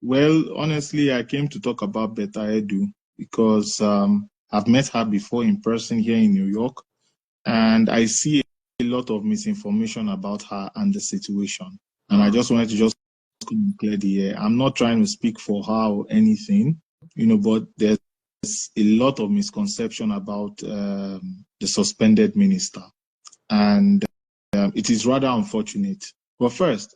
Well, honestly, I came to talk about Betta Edu because I've met her before in person here in New York, and I see a lot of misinformation about her and the situation. And I just wanted to just clear the air. I'm not trying to speak for her or anything, but there's a lot of misconception about the suspended minister, and it is rather unfortunate. But first,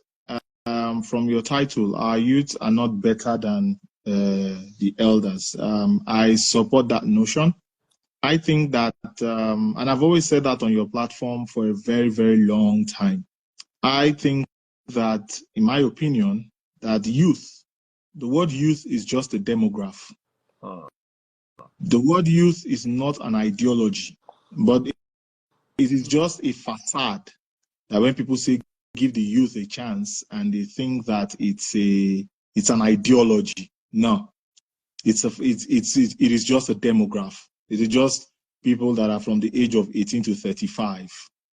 from your title, our youth are not better than the elders. I support that notion. I think that, and I've always said that on your platform for a very, very long time. I think that, in my opinion, that the word youth is just a demograph. The word youth is not an ideology, but it is just a facade that when people say give the youth a chance and they think that it's an ideology. No, it is just a demograph. It is just people that are from the age of 18 to 35,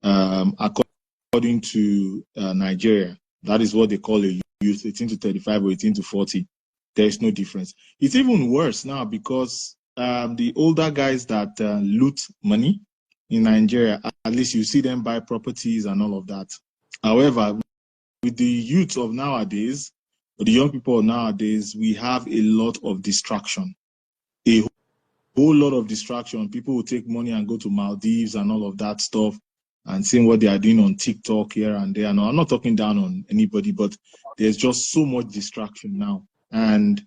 according to Nigeria. That is what they call a youth, 18 to 35 or 18 to 40. There is no difference. It's even worse now because the older guys that loot money in Nigeria, at least you see them buy properties and all of that. However, with the youth of nowadays, or the young people of nowadays, we have a lot of distraction. A whole lot of distraction. People will take money and go to Maldives and all of that stuff and seeing what they are doing on TikTok here and there. No, I'm not talking down on anybody, but there's just so much distraction now. And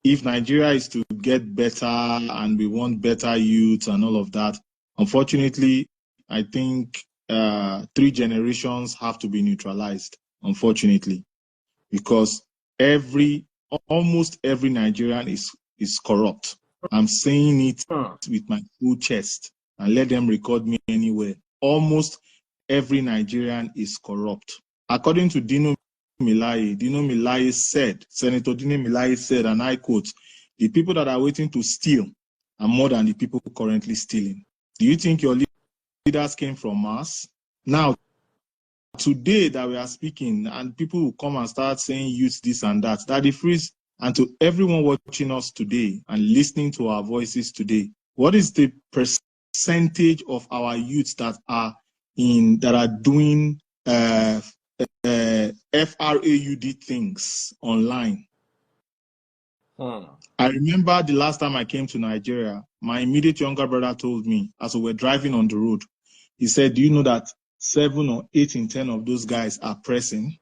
if Nigeria is to get better and we want better youth and all of that, unfortunately, I think 3 generations have to be neutralized, unfortunately, because almost every Nigerian is corrupt. I'm saying it with my full chest, and let them record me anywhere. Almost every Nigerian is corrupt. According to Senator Dino Melaye said, and I quote, the people that are waiting to steal are more than the people currently stealing. Do you think your leaders came from Mars? Now, today that we are speaking, and people will come and start saying youth this and that, Daddy Freeze, and to everyone watching us today and listening to our voices today, what is the percentage of our youths that are doing FRAUD things online? I remember the last time I came to Nigeria, my immediate younger brother told me, as we were driving on the road, he said, do you know that 7 or 8 in 10 of those guys are pressing?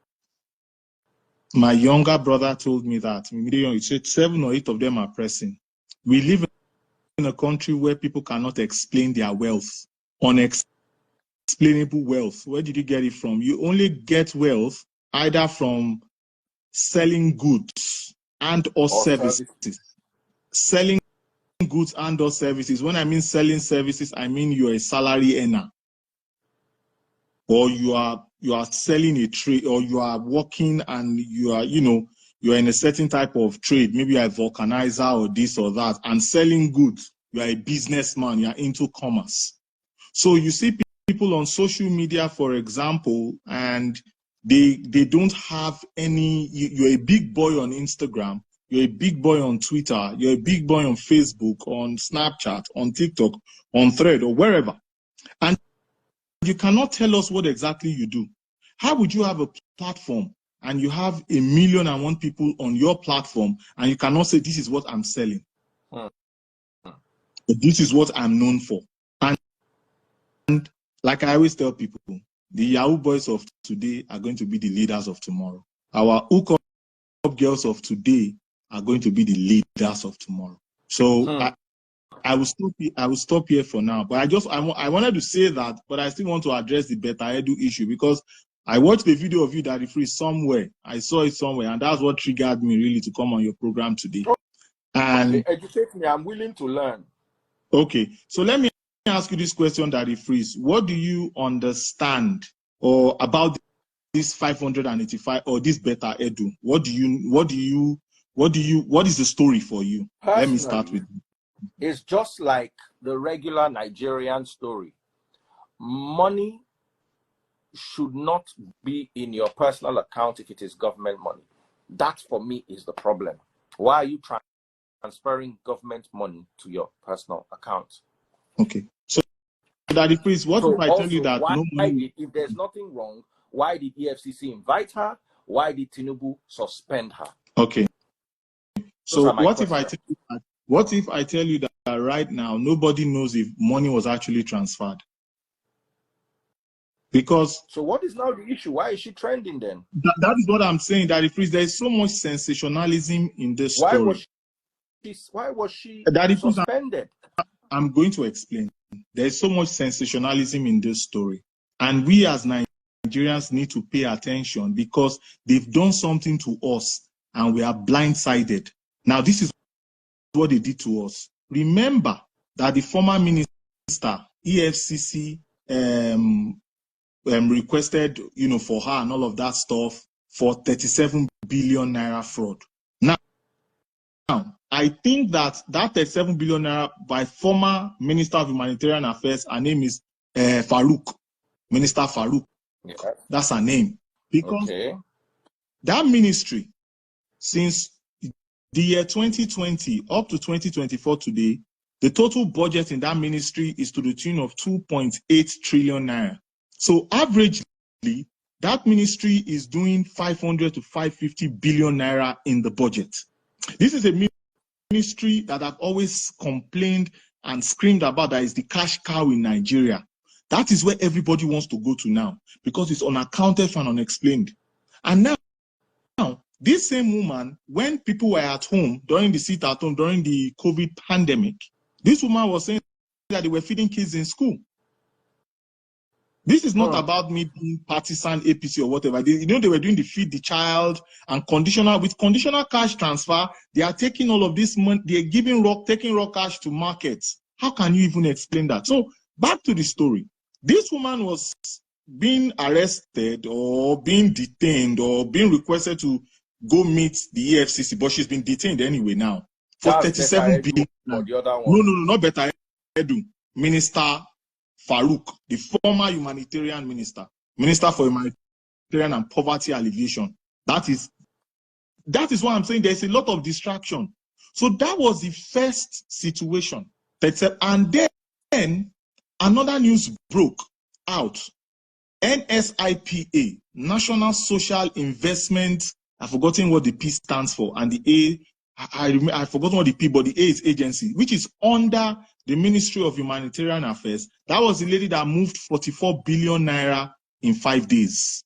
My younger brother told me that. He said 7 or 8 of them are pressing. We live in a country where people cannot explain their wealth, unexplainable wealth. Where did you get it from? You only get wealth either from selling goods and or services. Selling goods and or services. When I mean selling services, I mean you're a salary earner, or you are selling a trade, or you are working and you are in a certain type of trade, maybe a vulcanizer or this or that, and selling goods. You are a businessman, you are into commerce. So you see people on social media, for example, and they don't have any, you're a big boy on Instagram, you're a big boy on Twitter, you're a big boy on Facebook, on Snapchat, on TikTok, on Thread, or wherever. And you cannot tell us what exactly you do. How would you have a platform and you have 1,000,001 people on your platform and you cannot say, this is what I'm selling? This is what I'm known for. And like I always tell people, the Yahoo boys of today are going to be the leaders of tomorrow. Our hookup girls of today are going to be the leaders of tomorrow. So I will stop here for now. But I wanted to say that, but I still want to address the Betta Edu issue because I watched the video of you, Daddy Free, somewhere. I saw it somewhere, and that's what triggered me really to come on your program today. And educate me. I'm willing to learn. Okay, so let me ask you this question, Daddy Freeze. What do you understand or about this 585 or this Betta Edu? What is the story for you? Personally, let me start with you. It's just like the regular Nigerian story. Money should not be in your personal account if it is government money. That for me is the problem. Why are you transferring government money to your personal account? Okay. So Daddy Priest, what So if I tell you also, that why no money? if there's nothing wrong, why did EFCC invite her? Why did Tinubu suspend her? Okay. Those So are my questions. what if I tell you that right now nobody knows if money was actually transferred? Because So what is now the issue? Why is she trending then? that is what I'm saying, Daddy Priest. There is so much sensationalism in this story. Why was she Daddy Priest, suspended? I'm going to explain. There is so much sensationalism in this story. And we as Nigerians need to pay attention because they've done something to us and we are blindsided. Now, this is what they did to us. Remember that the former minister, EFCC, requested, for her and all of that stuff for 37 billion naira fraud. Now, I think that 37 billion naira by former Minister of Humanitarian Affairs, her name is Farouk, Minister Farouk. Yeah. That's her name. Because that ministry, since the year 2020 up to 2024 today, the total budget in that ministry is to the tune of 2.8 trillion naira. So averagely, that ministry is doing 500 to 550 billion naira in the budget. This is a ministry that I've always complained and screamed about that is the cash cow in Nigeria. That is where everybody wants to go to now because it's unaccounted for and unexplained. And now, this same woman, when people were at home during the sit at home, during the COVID pandemic, this woman was saying that they were feeding kids in school. This is not about me being partisan APC or whatever. They were doing the feed the child and with conditional cash transfer. They are taking all of this money. They are taking raw cash to markets. How can you even explain that? So back to the story. This woman was being arrested or being detained or being requested to go meet the EFCC, but she's been detained anyway now for 37 billion. For the other one. No, not Betta Edu. Minister Farouk, the former humanitarian minister for humanitarian and poverty alleviation. That is why I'm saying there's a lot of distraction. So that was the first situation. And then another news broke out. NSIPA, National Social Investment, I've forgotten what the P stands for, and the A, I've forgotten what the P, but the A is agency, which is under the Ministry of Humanitarian Affairs. That was the lady that moved 44 billion naira in 5 days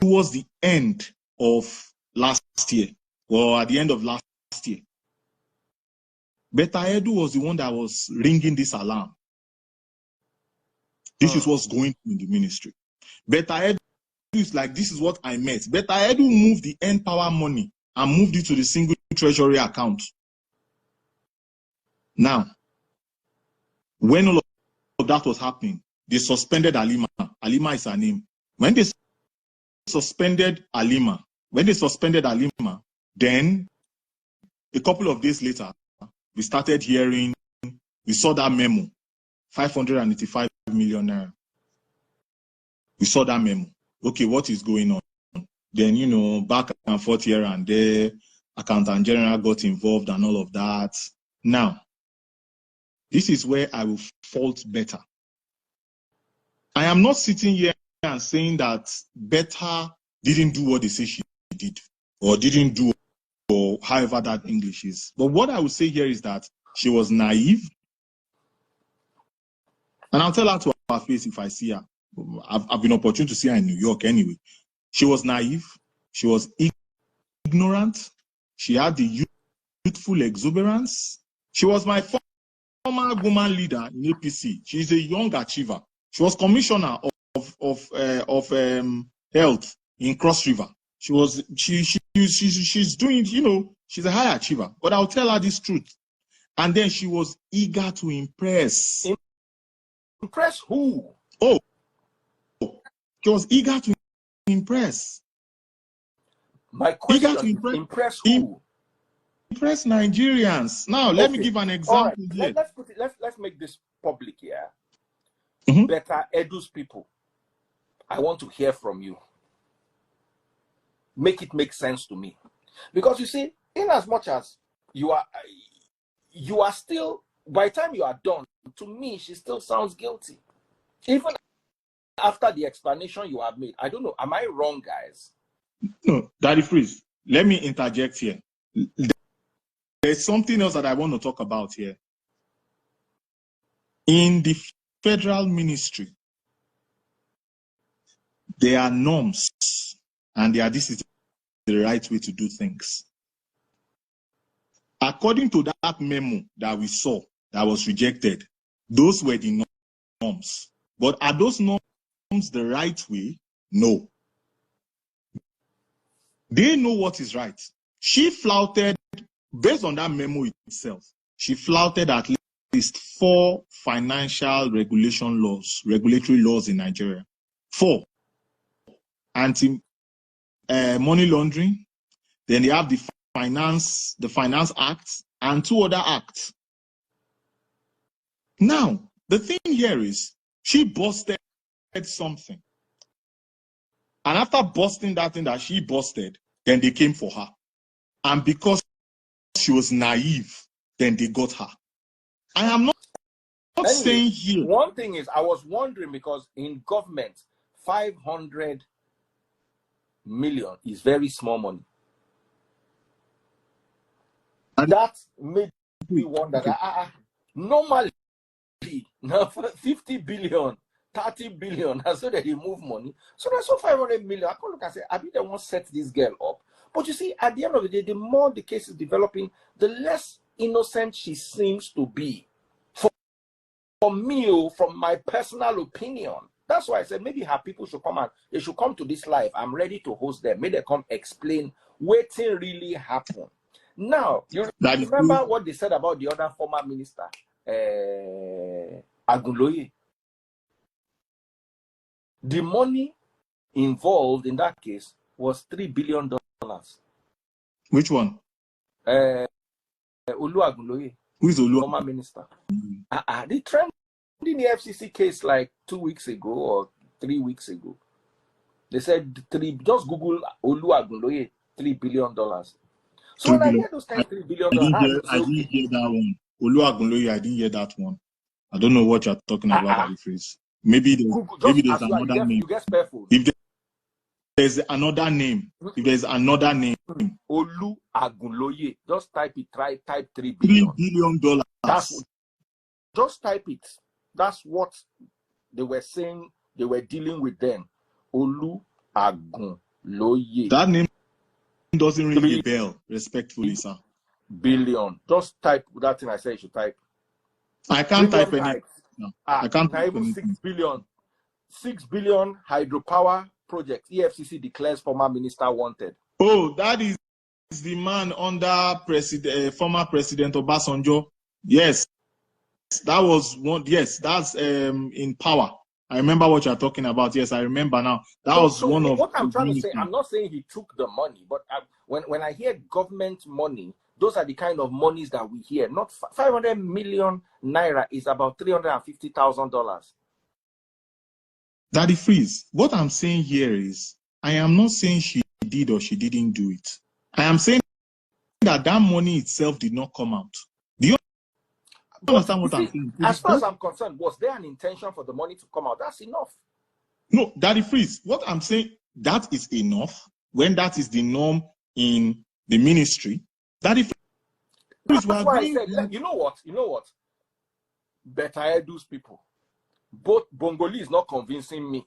towards the end of last year, or at the end of last year. Betta Edu was the one that was ringing this alarm. This is what's going on in the ministry. Betta Edu is like, this is what I met. Betta Edu moved the N-Power money and moved it to the single treasury account. Now, when all of that was happening, they suspended Halima. Halima is her name. When they suspended Halima, then a couple of days later, we started hearing, we saw that memo, 585 million naira. We saw that memo. Okay, what is going on? Then, back and forth here and there, Accountant General got involved and all of that. Now, this is where I will fault Betta. I am not sitting here and saying that Betta didn't do what they say she did, or didn't do, or however that English is. But what I would say here is that she was naive. And I'll tell her to her face if I see her. I've been opportune to see her in New York anyway. She was naive. She was ignorant. She had the youthful exuberance. She was my former woman leader in APC. She's a young achiever. She was commissioner of health in Cross River. She's doing, she's a high achiever. But I'll tell her this truth. And then she was eager to impress. Impress who? Oh, she was eager to impress. My question, impress who? Impress Nigerians. Now, let me give an example here. Let's make this public here. Mm-hmm. Betta Edu's people, I want to hear from you. make it make sense to me. Because you see, in as much as you are still, by the time you are done, to me, she still sounds guilty. Even after the explanation you have made. I don't know. Am I wrong, guys? No, Daddy Freeze, let me interject here. There's something else that I want to talk about here. In the federal ministry, there are norms, and this is the right way to do things. According to that memo that we saw that was rejected, those were the norms. But are those norms the right way? No. They know what is right. She flouted, based on that memo itself, she flouted at least 4 financial regulatory laws in Nigeria. 4. Anti-money laundering, then they have the Finance Act, and 2 other acts. Now, the thing here is, she busted something. And after busting that thing that she busted, then they came for her. And because she was naive, then they got her. I am not saying here. One thing is, I was wondering, because in government, 500 million is very small money. That made me wonder that normally, now 50 billion, 30 billion, so that they move money. So that's 500 million. I can look and say, I think they won't set this girl up. But you see, at the end of the day, the more the case is developing, the less innocent she seems to be. For me, from my personal opinion, that's why I said maybe her people should come and they should come to this live. I'm ready to host them. Maybe they come explain what really happened. Now, you remember what they said about the other former minister, Bongolee? The money involved in that case was $3 billion. Which one? Bongolee. Who is Olu? Former minister. The trend in the FCC case like 2 weeks ago or 3 weeks ago. They said just Google Bongolee, $3 billion. So when I hear those kind of $3 billion, I didn't hear that one. Bongolee, I didn't hear that one. I don't know what you're talking about, Daddy Freeze. Maybe there's another name. You get careful. If there's another name, Bongolee, just type it. Type $3 billion. $3 billion. Just type it. That's what they were saying. They were dealing with then. Bongolee. That name doesn't ring a bell, respectfully, sir. Billion. Just type that thing I said you should type. I can't type anything. No, I can't type even anything. 6 billion. 6 billion hydropower project. EFCC declares former minister wanted. Oh, that is the man under former President Obasanjo. Yes, that was one. Yes, that's in power. I remember what you're talking about. Yes, I remember now. That was one of what I'm trying to say. I'm not saying he took the money, but when I hear government money, those are the kind of monies that we hear. Not 500 million naira is about $350,000. Daddy Freeze, what I'm saying here is, I am not saying she did or she didn't do it. I am saying that money itself did not come out. Do you understand what I'm saying? As far as I'm concerned, was there an intention for the money to come out? That's enough. No, Daddy Freeze, what I'm saying, that is enough when that is the norm in the ministry. Daddy Freeze, that's why I said, you know what? Betta those people. Both Bongolee is not convincing me.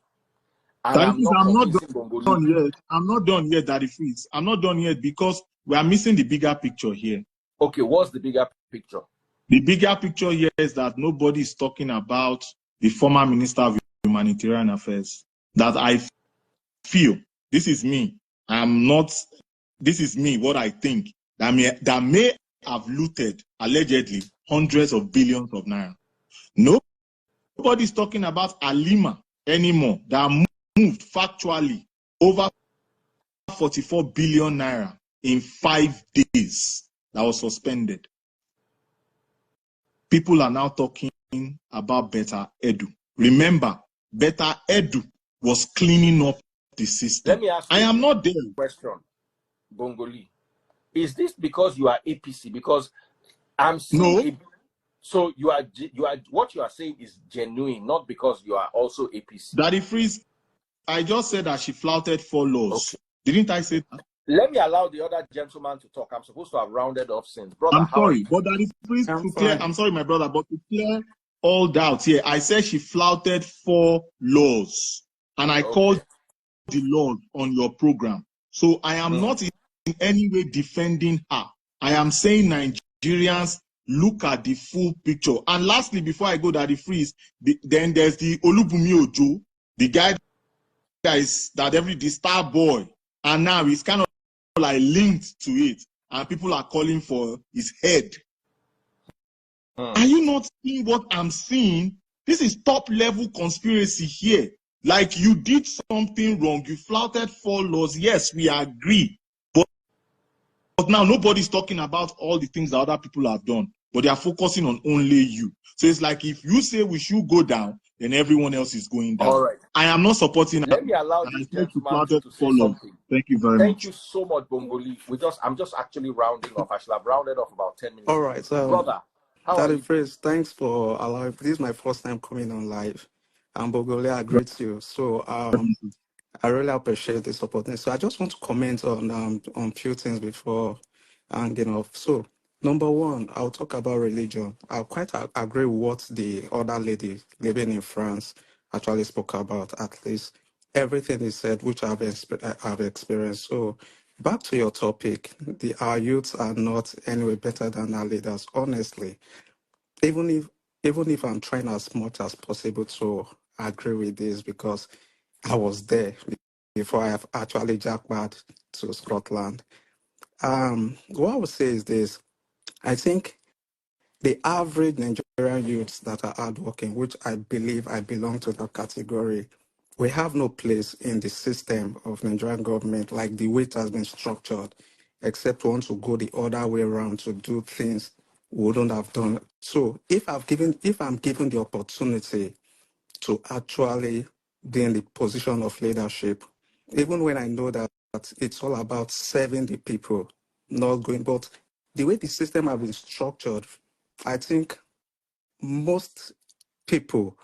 And I'm not done yet. I'm not done yet, Daddy Freeze. I'm not done yet because we are missing the bigger picture here. Okay, what's the bigger picture? The bigger picture here is that nobody is talking about the former Minister of Humanitarian Affairs. That I feel, this is me. This is me, what I think, that may have looted, allegedly, hundreds of billions of naira. Nobody's talking about Alima anymore, that moved factually over 44 billion naira in 5 days that was suspended. People are now talking about Betta Edu. Remember, Betta Edu was cleaning up the system. Let me ask I you am not there. a question, Bongolee. Is this because you are APC? Because I'm seeing No, so you are what you are saying is genuine, not because you are also APC. Daddy Freeze, I just said that she flouted 4 laws. Okay. Didn't I say that? Let me allow the other gentleman to talk. I'm supposed to have rounded off since. Brother, I'm how are sorry, you? but Daddy Freeze, I'm to clear, fine. I'm sorry, my brother, but to clear all doubts here, I said she flouted 4 laws, and I called the laws on your program. So I am not in any way defending her. I am saying Nigerians look at the full picture. And lastly, before I go, Daddy Freeze, then there's the Olubumi Ojo, the guy the star boy, and now he's kind of like linked to it, and people are calling for his head. Are you not seeing what I'm seeing? This is top level conspiracy here. Like, you did something wrong, you flouted 4 laws. Yes, we agree. But now nobody's talking about all the things that other people have done, but they are focusing on only you. So it's like, if you say we should go down, then everyone else is going down. All right. I am not supporting Let me allow and I this said she gentleman flouted to say 4 laws. something. Thank you very Thank much. you so much, Bongolee. I'm just actually rounding off. I should have rounded off about 10 minutes. All right. Brother, how are Daddy you? Freeze, thanks for allowing. This is my first time coming on live. And Bongolee, I greet you. So I really appreciate this opportunity. So I just want to comment on few things before hanging off. So number one, I'll talk about religion. I quite agree with what the other lady living in France actually spoke about. At least everything he said, which I've experienced. So back to your topic, our youths are not anyway better than our leaders. Honestly, even if I'm trying as much as possible to agree with this, because I was there before I have actually jackpot to Scotland. What I would say is this: I think the average Nigerian youths that are hardworking, which I believe I belong to that category, we have no place in the system of Nigerian government, like the way it has been structured, except we want to go the other way around to do things we wouldn't have done. So if I'm given the opportunity to actually be in the position of leadership, even when I know that it's all about serving the people, not going. But the way the system has been structured, I think most people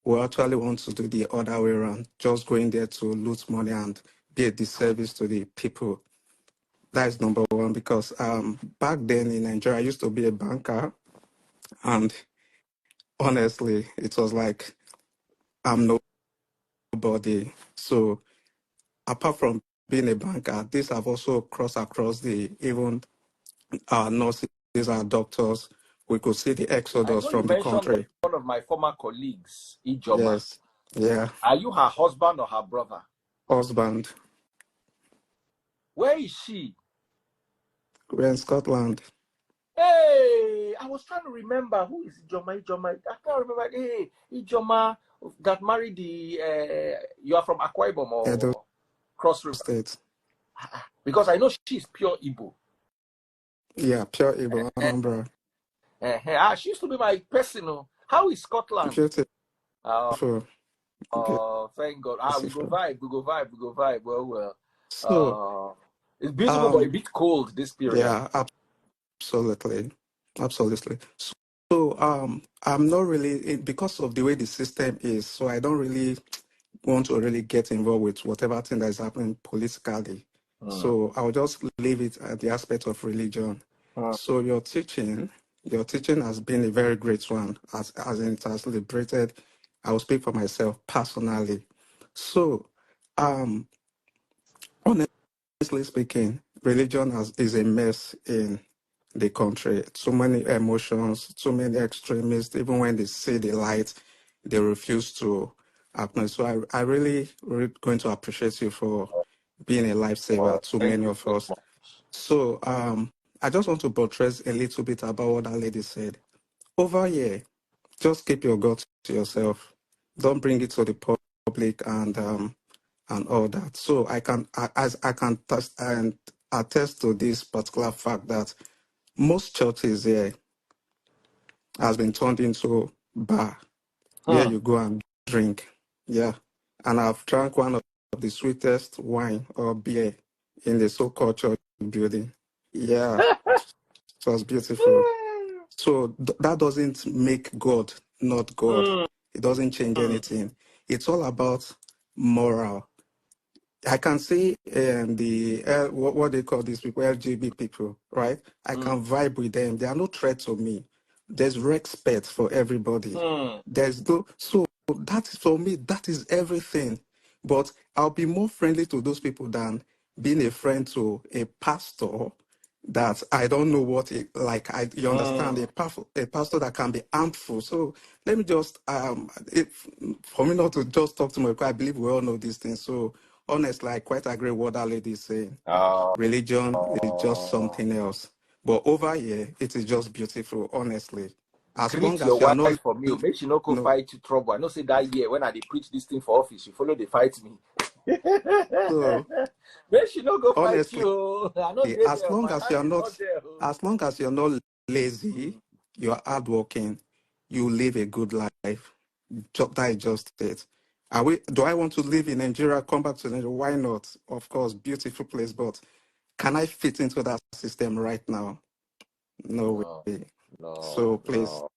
will actually want to do the other way around, just going there to loot money and be a disservice to the people. That is number one, because back then in Nigeria, I used to be a banker, and honestly, it was like I'm nobody. So apart from being a banker, these have also crossed across the even our nurses, our doctors. We could see the I exodus know you from the mentioned country. one of my former colleagues, Ijoma. Yes, yeah, Are you her husband or her brother? husband. Where is she? We're in Scotland. Hey, I was trying to remember who is Ijoma. Ijoma, I can't remember. Hey, Ijoma that married the. You are from Akwa Ibom Edo or Cross River? State. Because I know she's pure Igbo. Yeah, pure Igbo, Anambra. She used to be my personal. How is Scotland? Beautiful. Uh, thank God. We go Beautiful. vibe, we go vibe, we go vibe. Well. So, It's beautiful, but a bit cold this period. yeah, absolutely. Absolutely. So, I'm not really, because of the way the system is, so I don't really want to really get involved with whatever thing that is happening politically. So I'll just leave it at the aspect of religion. So your teaching has been a very great one, as in it has liberated. I will speak for myself personally. So, honestly speaking, religion is a mess in the country. Too many emotions, too many extremists. Even when they see the light, they refuse to acknowledge. So I really going to appreciate you for being a lifesaver to Thank many you of so us. much. So I just want to buttress a little bit about what that lady said. Over here, just keep your guts to yourself. Don't bring it to the public and all that. So as I can test and attest to this particular fact that most churches here has been turned into bar where you go and drink. Yeah. And I've drank one of the sweetest wine or beer in the so-called church building. Yeah, it was beautiful. So that doesn't make God not God. It doesn't change anything. It's all about moral. I can say what they call these people, LGBT people, right? I can vibe with them. They are no threat to me. There's respect for everybody. There's no so that is for me, that is everything. But I'll be more friendly to those people than being a friend to a pastor that I don't know what it like. You understand a pastor that can be harmful. So let me just for me not to just talk to my because I believe we all know these things. So honestly, I quite agree with what that lady is saying. Religion is just something else. But over here, it is just beautiful, honestly. As long Greet as your you are not wife for me. Make she not go no. fight you trouble. I know say that year when I dey preach this thing for office, you follow they fight me. So Make she not go fight honestly, you. I know they as there. long My as you hand are is not not there. lazy, you are hardworking, you live a good life. That is just it. Do I want to live in Nigeria, come back to Nigeria? Why not? Of course, beautiful place, but can I fit into that system right now? No No, way. no, So please, no.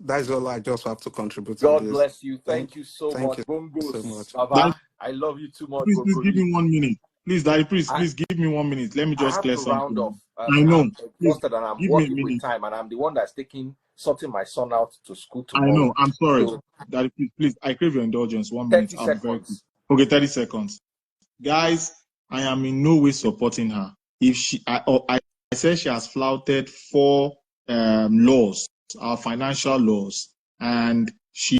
that is all I just have to contribute to God this. bless you. Thank you so Thank much, you so Bongos. much. Daddy, Baba, I love you too much, please give Bongolee. me 1 minute. Please, Daddy, I, please give me 1 minute. Let me I just have clear to round something. off. I know. I'm Please exhausted and I'm give me a working with minute. time, and I'm the one that's sorting my son out to school I know. tomorrow. I'm sorry. So Daddy, please, I crave your indulgence. 1 minute. 30 I'll be very quick. seconds. Okay, 30 seconds. Guys, I am in no way supporting her. If I said she has flouted 4 laws, our financial laws, and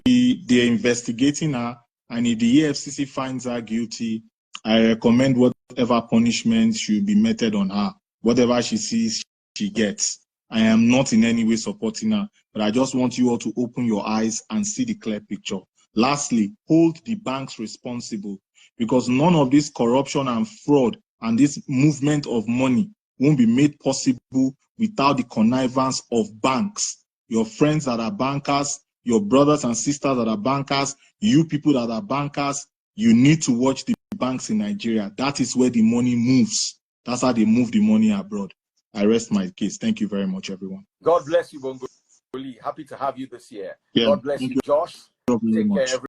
they're investigating her. And if the EFCC finds her guilty, I recommend whatever punishment should be meted on her. Whatever she sees, she gets. I am not in any way supporting her, but I just want you all to open your eyes and see the clear picture. Lastly, hold the banks responsible, because none of this corruption and fraud and this movement of money won't be made possible without the connivance of banks. Your friends that are bankers, your brothers and sisters that are bankers, you people that are bankers, you need to watch the banks in Nigeria. That is where the money moves. That's how they move the money abroad. I rest my case. Thank you very much, everyone. God bless you, Bongolee. Happy to have you this year. Yeah, God bless thank you, you Josh. very Take care, much. everyone.